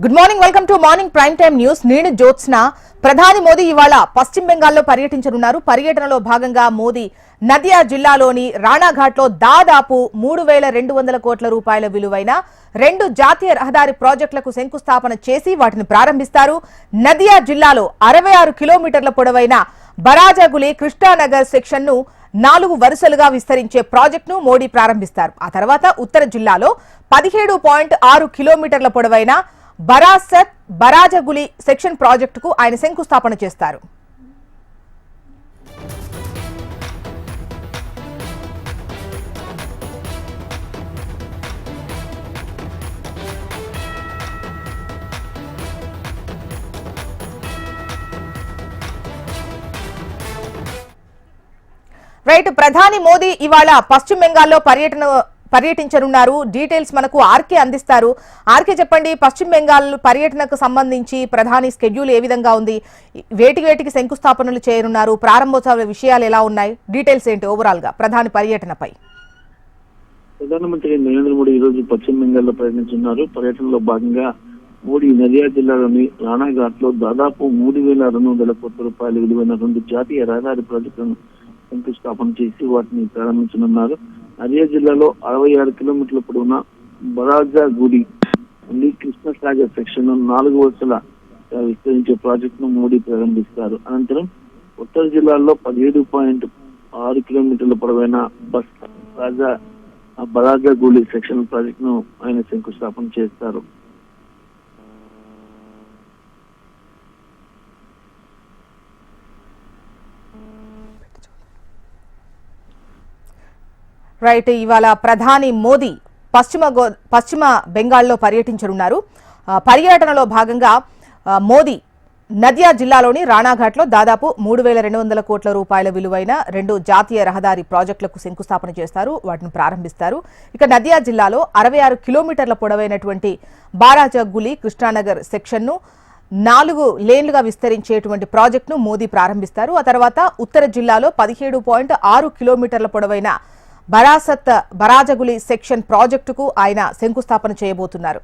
Good morning, welcome to morning prime time news. నేను జ్యోత్స్న. ప్రధాని మోదీ ఇవాళ పశ్చిమ బెంగాల్లో పర్యటించనున్నారు. పర్యటనలో భాగంగా మోదీ నదియా జిల్లాలోని రాణాఘాట్లో దాదాపు 3,200 కోట్ల రూపాయల విలువైన 2 జాతీయ రహదారి ప్రాజెక్టులకు శంకుస్థాపన చేసి వాటిని ప్రారంభిస్తారు. నదియా జిల్లాలో 66 కిలోమీటర్ల పొడవైన బరాజగులి కృష్ణానగర్ సెక్షన్ ను 4 వరుసలుగా విస్తరించే ప్రాజెక్టును మోడీ ప్రారంభిస్తారు. ఆ తర్వాత ఉత్తర జిల్లాలో 17.6 కిలోమీటర్ల పొడవైన బరాసత్ బరాజగులి సెక్షన్ ప్రాజెక్టుకు ఆయన శంకుస్థాపన చేస్తారు. రైట్, ప్రధాని మోదీ ఇవాళ పశ్చిమ బెంగాల్లో పర్యటించనున్నారు. డీటెయిల్స్ మనకు ఆర్కే అందిస్తారు. ఆర్కే, చెప్పండి, పశ్చిమ బెంగాల్ పర్యటనకు సంబంధించి ప్రధాని స్కెడ్యూల్ ఏ విధంగా ఉంది? వేటికి శంకుస్థాపనలు చేయనున్నారు? ప్రారంభోత్సవాల విషయాలు ఎలా ఉన్నాయి? డీటెయిల్స్ ఏంటి ఓవరాల్ గా ప్రధాని పర్యటనపై? ప్రధానమంత్రి నరేంద్ర మోడీ ఈ రోజు పశ్చిమ బెంగాల్లో పర్యటించున్నారు. పర్యటనలో భాగంగా మోడీ నదియా జిల్లాలోని రాణాఘాట్ లో దాదాపు 3,200 కోట్ల రూపాయల విలువైన 2 జాతీయ రహదారి ప్రాజెక్టులను శంకుస్థాపన చేసి వాటిని ప్రారంభించనున్నారు. నదియా జిల్లాలో 66 కిలోమీటర్ల పొడవున బరాజాగుడి కృష్ణసాగర్ సెక్షన్ 4 వరుసల విస్తరించే ప్రాజెక్టును మోడీ ప్రారంభిస్తారు. అనంతరం ఉత్తర జిల్లాలో 17.6 కిలోమీటర్ల పొడవైన బరాజాగులి సెక్షన్ ప్రాజెక్టును ఆయన శంకుస్థాపన చేస్తారు. రైట్, ఇవాళ ప్రధాని మోదీ పశ్చిమ బెంగాల్లో పర్యటించనున్నారు. పర్యటనలో భాగంగా మోదీ నదియా జిల్లాలోని రాణాఘాట్లో దాదాపు 3,200 కోట్ల రూపాయల విలువైన 2 జాతీయ రహదారి ప్రాజెక్టులకు శంకుస్థాపన చేస్తారు, వాటిని ప్రారంభిస్తారు. ఇక నదియా జిల్లాలో 66 కిలోమీటర్ల పొడవైనటువంటి బారాజగులి కృష్ణానగర్ సెక్షన్ ను 4 లేన్లుగా విస్తరించేటువంటి ప్రాజెక్టును మోదీ ప్రారంభిస్తారు. ఆ తర్వాత ఉత్తర జిల్లాలో 17.6 కిలోమీటర్ల పొడవైన బరాజగులి సెక్షన్ ప్రాజెక్టుకు ఆయన శంకుస్థాపన చేయబోతున్నారు.